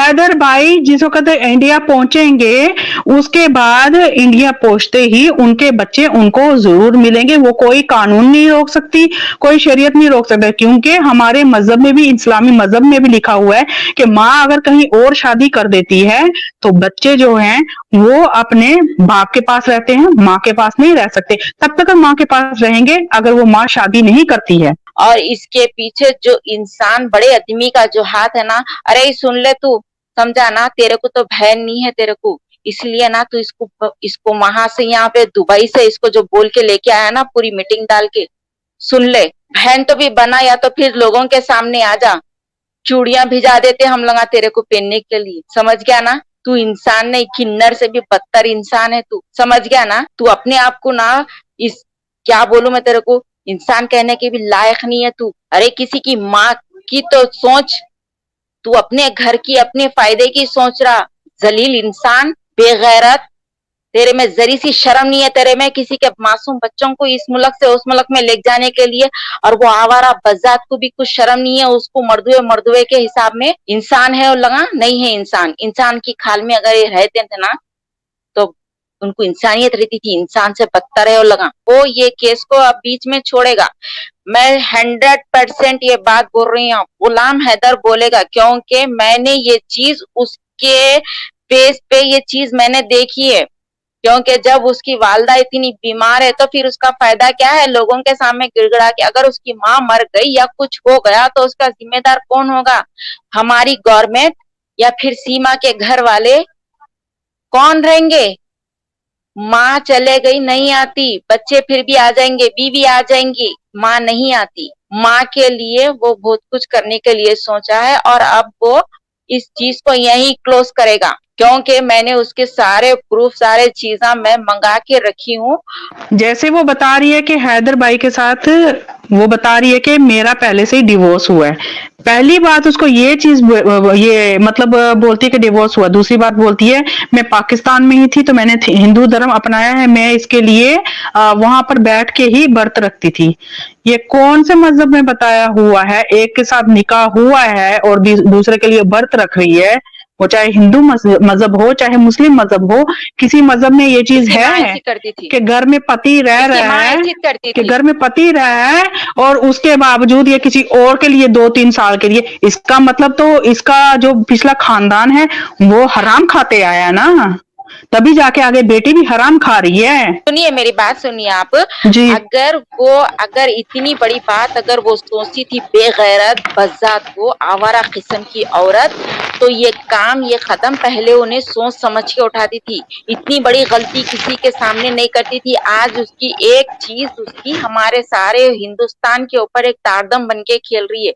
हैदर भाई जिस वक़्त इंडिया पहुँचेंगे, उसके बाद इंडिया पहुँचते ही उनके बच्चे उनको ज़रूर मिलेंगे। वो कोई कानून नहीं रोक सकती, कोई शरीयत नहीं रोक सकता, क्योंकि हमारे मज़हब में भी, इस्लामी मज़हब में भी लिखा हुआ है कि माँ अगर कहीं और शादी कर देती है, तो बच्चे जो हैं, वो अपने बाप के पास रहते हैं, माँ के पास नहीं रह सकते। तब तक माँ के पास रहेंगे, अगर वो माँ शादी नहीं करती है। और इसके पीछे जो इंसान बड़े आदमी का जो हाथ है ना, अरे सुन ले तू, समझा ना, तेरे को तो बहन नहीं है तेरे को, इसलिए ना तू इसको इसको वहां से यहाँ पे दुबई से इसको जो बोल के लेके आया ना, पूरी मीटिंग डाल के, सुन ले, बहन तो भी बना, या तो फिर लोगों के सामने आ जा, चूड़ियां भिजा देते हम लोग तेरे को पहनने के लिए, समझ गया ना। तू इंसान नहीं, किन्नर से भी बदतर इंसान है तू, समझ गया ना। तू अपने आप को ना, इस, क्या बोलूं मैं तेरे को, इंसान कहने के भी लायक नहीं है तू। अरे किसी की माँ की तो सोच, तू अपने घर की, अपने फायदे की सोच रहा, जलील इंसान, बेगैरत, तेरे में जरी सी शर्म नहीं है, तेरे में किसी के मासूम बच्चों को इस मुल्क से उस मुल्क में ले जाने के लिए, और वो आवारा बजात को भी कुछ शर्म नहीं है, उसको मर्दुए मर्दुए के हिसाब में इंसान है, और लगा नहीं है इंसान। इंसान की खाल में अगर ये रहते थे ना, तो उनको इंसानियत रहती थी, इंसान से बदतर है, और लगा वो ये केस को अब बीच में छोड़ेगा। मैं 100% ये बात बोल रही हूँ, गुलाम हैदर बोलेगा, क्योंकि मैंने ये चीज उसके फेस पे, ये चीज मैंने देखी है। क्योंकि जब उसकी वालदा इतनी बीमार है, तो फिर उसका फायदा क्या है लोगों के सामने गिड़गिड़ा के, अगर उसकी माँ मर गई या कुछ हो गया तो उसका जिम्मेदार कौन होगा? हमारी गवर्नमेंट या फिर सीमा के घर वाले कौन रहेंगे? माँ चले गई, नहीं आती, बच्चे फिर भी आ जाएंगे, बीवी आ जाएंगी, माँ नहीं आती। माँ के लिए वो बहुत कुछ करने के लिए सोचा है, और अब वो इस चीज को यही क्लोज करेगा, क्योंकि मैंने उसके सारे प्रूफ, सारे चीजें मैं मंगा के रखी हूँ। जैसे वो बता रही है कि हैदर भाई के साथ, वो बता रही है कि मेरा पहले से ही डिवोर्स हुआ है। पहली बात उसको ये चीज, ये मतलब बोलती है कि डिवोर्स हुआ। दूसरी बात बोलती है मैं पाकिस्तान में ही थी तो मैंने हिंदू धर्म अपनाया है, मैं इसके लिए वहां पर बैठ के ही व्रत रखती थी। ये कौन से मजहब में बताया हुआ है? एक के साथ निकाह हुआ है और दूसरे के लिए व्रत रख रही है, वो चाहे हिंदू मजहब हो चाहे मुस्लिम मजहब हो, किसी मजहब में ये चीज इसकी माँ है ऐसी करती थी, कि घर में पति रह इसकी रहा माँ है, ऐसी करती कि थी। घर में पति रहा है और उसके बावजूद ये किसी और के लिए 2-3 साल के लिए, इसका मतलब तो इसका जो पिछला खानदान है वो हराम खाते आया ना, तभी जाके आगे बेटी भी हराम खा रही है। सुनिए मेरी बात, सुनिए आप। जी। अगर इतनी बड़ी बात अगर वो सोचती थी, बेगैरत बज़ात वो आवारा किस्म की औरत, तो ये काम, ये कदम पहले उन्हें सोच समझ के उठाती थी। इतनी बड़ी गलती किसी के सामने नहीं करती थी। आज उसकी एक चीज, उसकी हमारे सारे हिंदुस्तान के ऊपर एक तारदम बन के खेल रही है।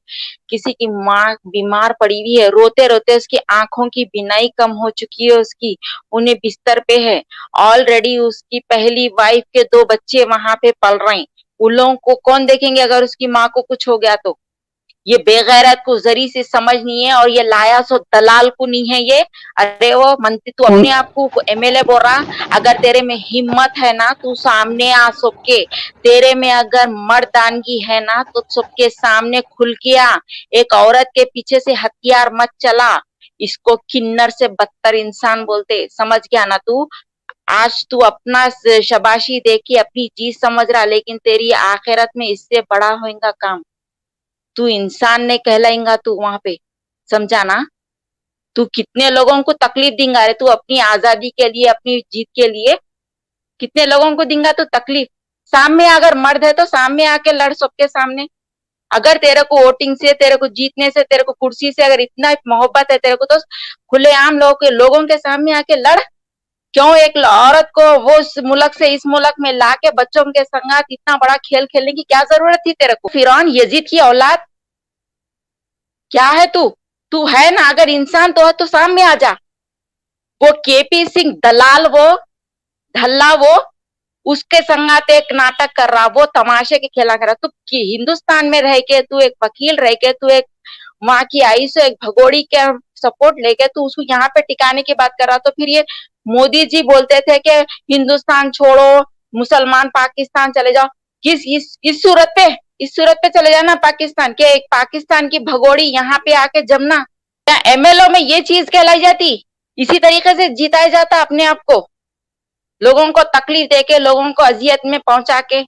किसी की माँ बीमार पड़ी हुई है, रोते रोते उसकी आंखों की बीनाई कम हो चुकी है, उसकी, उन्हें बिस्तर पे है, ऑलरेडी उसकी पहली वाइफ के 2 बच्चे वहां पे पल रहे हैं। उन लोगों को कौन देखेंगे अगर उसकी माँ को कुछ हो गया तो? ये बेगैरत को जरी से समझ नहीं है, और ये लाया सो दलाल को नहीं है ये। अरे वो मंत्री, तू अपने आप को एमएलए बोल रहा, अगर तेरे में हिम्मत है ना तू सामने आ सबके, तेरे में अगर मर्दानगी है ना तो सबके सामने खुल के आ। एक औरत के पीछे से हथियार मत चला। इसको किन्नर से बदतर इंसान बोलते, समझ गया ना तू? आज तू अपना शबाशी देखी, अपनी जीत समझ रहा, लेकिन तेरी आखिरत में इससे बड़ा होगा काम। तू इंसान नहीं कहलाएगा तू वहां पे, समझा ना? तू कितने लोगों को तकलीफ देगा रे, तू अपनी आजादी के लिए, अपनी जीत के लिए कितने लोगों को देगा तू तकलीफ? सामने अगर मर्द है तो सामने आके लड़ सबके सामने। अगर तेरे को वोटिंग से, तेरे को जीतने से, तेरे को कुर्सी से अगर इतना मोहब्बत है तेरे को, तो खुलेआम लोगों के सामने आके लड़। क्यों एक औरत को वो इस मुल्क से इस मुल्क में लाके बच्चों के संगात इतना बड़ा खेल खेलने की क्या जरूरत थी तेरे को? फिरौन यजीद की औलाद क्या है तू? तू है ना अगर इंसान तो है तो सामने आ जा। वो केपी सिंह दलाल, वो ढल्ला, वो उसके संगात एक नाटक कर रहा, वो तमाशे के खेला कर रहा। तू हिंदुस्तान में रह के, तू एक वकील रह के, तू एक माँ की आई से एक भगोड़ी के सपोर्ट लेके तू उसको यहाँ पे टिकाने की बात कर रहा। तो फिर ये मोदी जी बोलते थे कि हिंदुस्तान छोड़ो, मुसलमान पाकिस्तान चले जाओ। इस सूरत पे, इस सूरत पे चले जाना पाकिस्तान के, एक पाकिस्तान की भगोड़ी यहाँ पे आके जमना, क्या एमएलओ में ये चीज कहलाई जाती? इसी तरीके से जिताया जाता अपने आप को, लोगों को तकलीफ देके, लोगों को अजियत में पहुंचा के।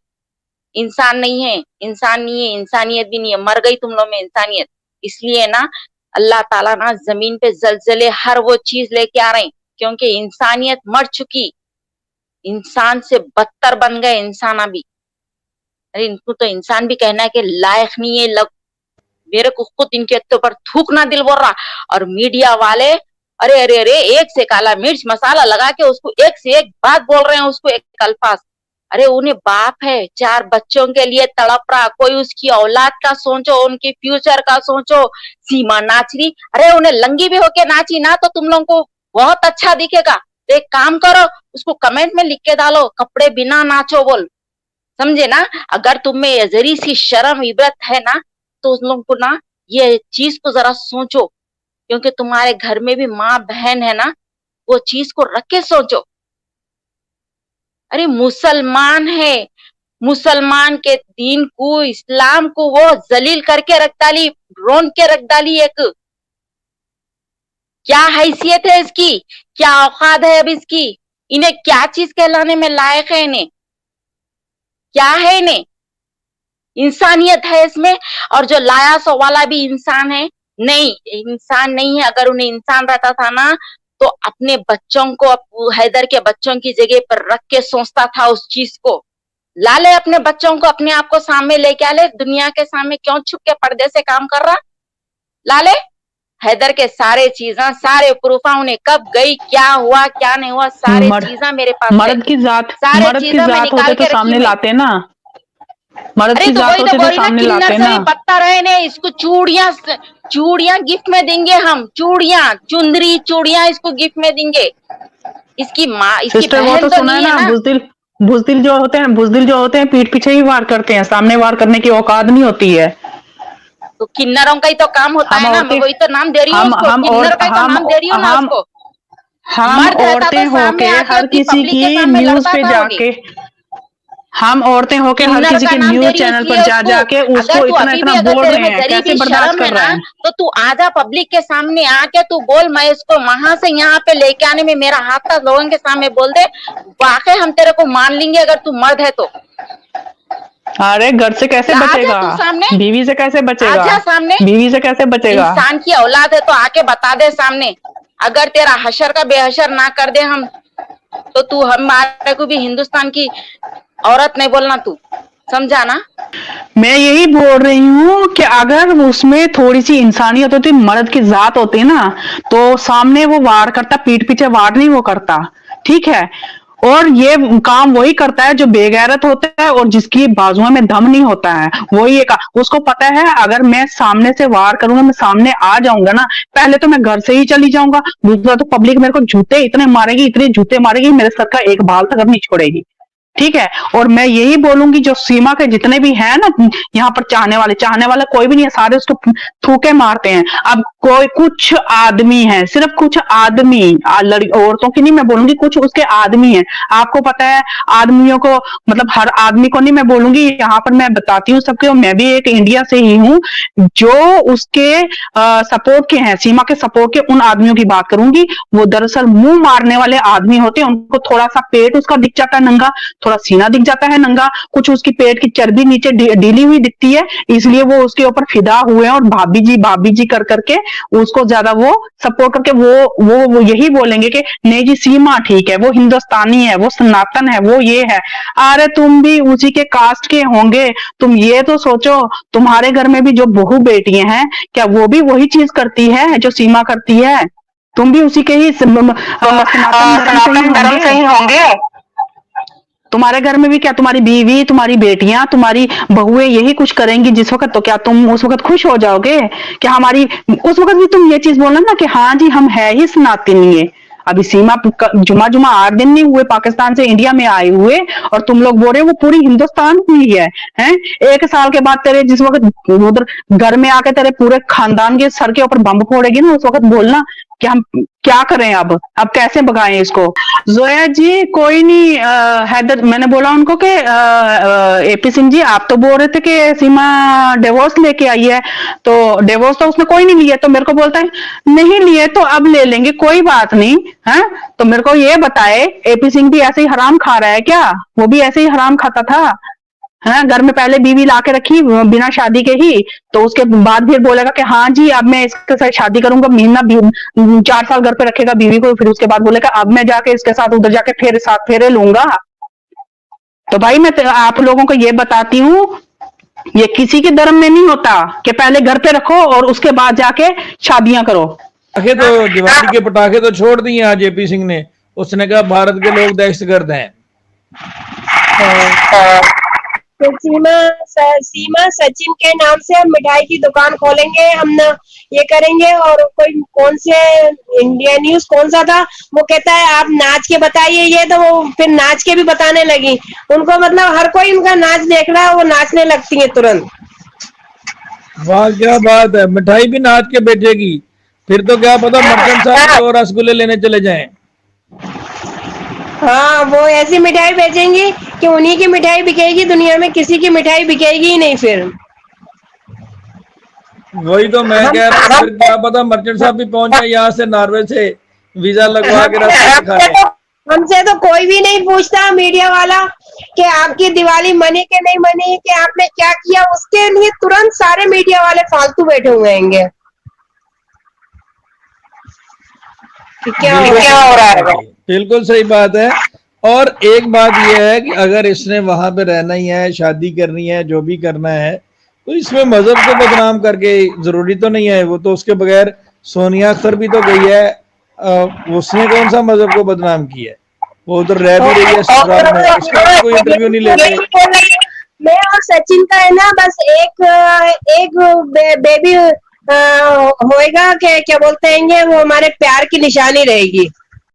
इंसान नहीं है, इंसान नहीं है, इंसानियत भी नहीं है, मर गई तुम लोग में इंसानियत। इसलिए ना अल्लाह ताला ना जमीन पे जलजले हर वो चीज लेके आ रहे हैं, क्योंकि इंसानियत मर चुकी, इंसान से बदतर बन गए इंसान अभी। अरे इनको तो इंसान भी कहना है कि लायक नहीं है। मेरे को खुद इनके ऊपर थूकना दिल बोल रहा। और मीडिया वाले अरे अरे अरे एक से काला मिर्च मसाला लगा के उसको एक से एक बात बोल रहे हैं, उसको एक अल्फाज। अरे उन्हें बाप है, 4 बच्चों के लिए तड़प रहा, कोई उसकी औलाद का सोचो, उनके फ्यूचर का सोचो। सीमा नाच रही, अरे उन्हें लंगी भी होके नाची ना तो तुम लोगों को बहुत अच्छा दिखेगा। तो एक काम करो, उसको कमेंट में लिख के डालो, कपड़े बिना नाचो बोल, समझे ना। अगर तुम में जरी सी शर्म इबरत है ना तो उन लोगों को ना ये चीज को जरा सोचो, क्योंकि तुम्हारे घर में भी माँ बहन है ना, वो चीज को रख के सोचो। अरे मुसलमान है, मुसलमान के दीन को, इस्लाम को वो जलील करके रख डाली, रोन के रख डाली। एक क्या हैसियत है इसकी, क्या औकात है अब इसकी, इन्हें क्या चीज कहलाने में लायक है, इन्हें क्या है, इन्हें इंसानियत है इसमें? और जो लाया सो वाला भी इंसान है? नहीं, इंसान नहीं है। अगर उन्हें इंसान रहता था ना तो अपने बच्चों को, हैदर के बच्चों की जगह पर रख के सोचता था उस चीज को। ला ले अपने बच्चों को, अपने आप को सामने लेके आ ले, दुनिया के सामने क्यों छुप के पर्दे से काम कर रहा? ला ले हैदर के सारे चीजा, सारे प्रूफा, उन्हें कब गई, क्या हुआ क्या नहीं हुआ, सारे चीजा मेरे पास है। मर्द की जात, सारे मर्द की चीजा मैं जात निकाल होते के तो सामने रखी। लाते ना, मर्द अरे की तो जात वही तो होते बोल तो रही ना, सामने किन्नर लाते से ना। भी पत्ता रहे ने, इसको चूड़ियां, चूड़ियां गिफ्ट में देंगे हम, चूड़ियां, चुंदरी चूड़ियां इसको गिफ्ट में देंगे। इसकी माँ, इसकी सिस्टर वो बहन तो तो सुना है नहीं है ना, ना। बुजदिल जो होते हैं, बुजदिल जो होते हैं पीठ पीछे ही वार करते हैं, सामने वार करने की औकात नहीं होती है। तो किन्नरों का ही तो काम होता हम है ना, मैं औरतें, वही तो नाम दे रही हूँ उसको, हम और किन्नर का ही तो नाम दे रही हूँ ना हम उसको। हम मर्द रहता औरतें तो होके सामने आके हर उतनी किसी पब्लिक के की सामने न्यूज लड़ता पे था उन्हें। जाके, हम औरतें होके हर किन्नर किसी का के नाम दे न्यूज रही हूँ चैनल इसलिए पर जा उसको। जाके अगर उसको तू इतना अभी इतना भी, अगर बोल तेरे रहे में हैं, जरी कैसे भी बर्दाश्त शर्म है कर रहे ना हैं। तो तू आजा पब्लिक के सामने आके तू बोल, मैं इसको वहां से यहाँ पे लेके आने में मेरा हाथ था, लोगों के सामने बोल दे, वाकई हम तेरे को मान लेंगे अगर तू मर्द है तो। अरे घर से कैसे आजा बचेगा, तू सामने, बीवी से कैसे बचेगा, आजा सामने। बीवी से कैसे बचेगा। इंसान की औलाद है तो आके बता दे सामने। अगर तेरा हशर का बेहशर ना कर दे हम, तो तू हमारे को भी हिंदुस्तान की औरत नहीं बोलना, तू समझा ना। मैं यही बोल रही हूँ कि अगर उसमें थोड़ी सी इंसानियत होती, मर्द की जात होती ना, तो सामने वो वार करता, पीठ पीछे वार नहीं वो करता, ठीक है। और ये काम वही करता है जो बेगैरत होता है और जिसकी बाजुओं में दम नहीं होता है। वही एक, उसको पता है अगर मैं सामने से वार करूंगा, मैं सामने आ जाऊंगा ना, पहले तो मैं घर से ही चली जाऊंगा, दूसरा तो पब्लिक मेरे को जूते इतने मारेगी, इतने जूते मारेगी, मेरे सर का एक बाल तक नहीं छोड़ेगी, ठीक है। और मैं यही बोलूंगी जो सीमा के जितने भी हैं ना यहाँ पर चाहने वाले कोई भी नहीं है, सारे उसको थूके मारते हैं। अब कोई कुछ आदमी है, सिर्फ कुछ आदमी, औरतों की नहीं मैं बोलूंगी, कुछ उसके आदमी है। आपको पता है आदमियों को, मतलब हर आदमी को नहीं मैं बोलूंगी, यहाँ पर मैं बताती हूँ सबके, और मैं भी एक इंडिया से ही हूँ, जो उसके सपोर्ट के हैं, सीमा के सपोर्ट के उन आदमियों की बात करूंगी। वो दरअसल मुंह मारने वाले आदमी होते हैं, उनको थोड़ा सा पेट उसका दिख जाता है नंगा, थोड़ा सीना दिख जाता है नंगा, कुछ उसकी पेट की चर्बी नीचे ढीली हुई दिखती है, इसलिए वो उसके ऊपर फिदा हुए हैं और भाभी जी कर करके उसको ज्यादा वो सपोर्ट करके वो यही बोलेंगे कि नहीं जी सीमा ठीक है, वो हिंदुस्तानी है, वो सनातन है, वो ये है। अरे तुम भी उसी के कास्ट के होंगे, तुम ये तो सोचो, तुम्हारे घर में भी जो बहू बेटियां हैं, क्या वो भी वही चीज करती है जो सीमा करती है? तुम भी उसी के ही सनातन धर्म से ही होंगे। तुम्हारे घर में भी क्या तुम्हारी बीवी, तुम्हारी बेटियां, तुम्हारी बहुएं यही कुछ करेंगी जिस वक्त, तो क्या तुम उस वक्त खुश हो जाओगे? क्या हमारी उस वक्त भी तुम ये चीज बोलना ना कि हाँ जी हम है ही सनातनी है। अभी सीमा जुमा 8 दिन नहीं हुए पाकिस्तान से इंडिया में आए हुए, और तुम लोग बोल रहे हो वो पूरी हिंदुस्तान हुई है, हैं? 1 साल के बाद तेरे जिस वक्त उधर घर में आके तेरे पूरे खानदान के सर के ऊपर बम फोड़ेगी ना, उस वक्त बोलना कि हम क्या करें, अब कैसे भगाएं इसको। जोया जी कोई नहीं, हैदर, मैंने बोला उनको कि एपी सिंह जी आप तो बोल रहे थे कि सीमा डिवोर्स लेके आई है, तो डिवोर्स तो उसने कोई नहीं लिया। तो मेरे को बोलता है नहीं लिए तो अब ले लेंगे, कोई बात नहीं है। तो मेरे को ये बताए, एपी सिंह भी ऐसे ही हराम खा रहा है क्या? वो भी ऐसे ही हराम खाता था, है? घर में पहले बीवी ला के रखी बिना शादी के ही, तो उसके बाद फिर बोलेगा कि हाँ जी अब मैं इसके साथ शादी करूंगा, महीना 4 साल घर पे रखेगा बीवी को, फिर उसके बाद बोलेगा अब मैं जाके इसके साथ उधर जाके फिर साथ फेरे लूंगा। तो भाई मैं आप लोगों को ये बताती हूँ, ये किसी के धर्म में नहीं होता कि पहले घर पे रखो और उसके बाद जाके शादियां करो। पटाखे तो दिवाली के पटाखे तो छोड़ दिए आज जेपी सिंह ने। उसने कहा भारत के लोग दहशतगर्द हैं। तो सीमा सचिन के नाम से हम मिठाई की दुकान खोलेंगे, हम ना ये करेंगे। और कोई कौन से इंडिया न्यूज कौन सा था, वो कहता है आप नाच के बताइए, ये तो वो फिर नाच के भी बताने लगी। उनको मतलब हर कोई उनका नाच देख रहा है, वो नाचने लगती है तुरंत। वाह क्या बात है, मिठाई भी नाच के बेचेगी। फिर तो क्या पता मर्चेंट साहब को रसगुल्ले लेने चले जाएं। हाँ वो ऐसी मिठाई बेचेंगी कि उन्हीं की मिठाई बिकेगी, दुनिया में किसी की मिठाई बिकेगी ही नहीं फिर। वही तो मैं कह रहा हूँ, फिर क्या पता मर्चेंट साहब भी पहुंच जाए यहाँ से, नॉर्वे से वीजा लगवा के रसगुल्ले खाए। हमसे तो कोई भी नहीं पूछता मीडिया वाला कि आपकी दिवाली मनी के नहीं मनी, कि आपने क्या किया, उसके लिए तुरंत सारे मीडिया वाले फालतू बैठे हुए होंगे कि क्या हो रहा है। बिल्कुल सही बात है। और एक बात यह है कि अगर इसने वहां पे रहना ही है, शादी करनी है, जो भी करना है, तो इसमें मजहब को बदनाम करके जरूरी तो नहीं है। वो तो उसके बगैर सोनिया अख्तर भी तो गई है, उसने कौन सा मजहब को बदनाम किया है? वो उधर रह भी रही है ससुराल में, इसका कोई इंटरव्यू नहीं लेते। मैं और सचिन का है ना बस एक बेबी होएगा, क्या बोलते हैं, वो हमारे प्यार की निशानी रहेगी।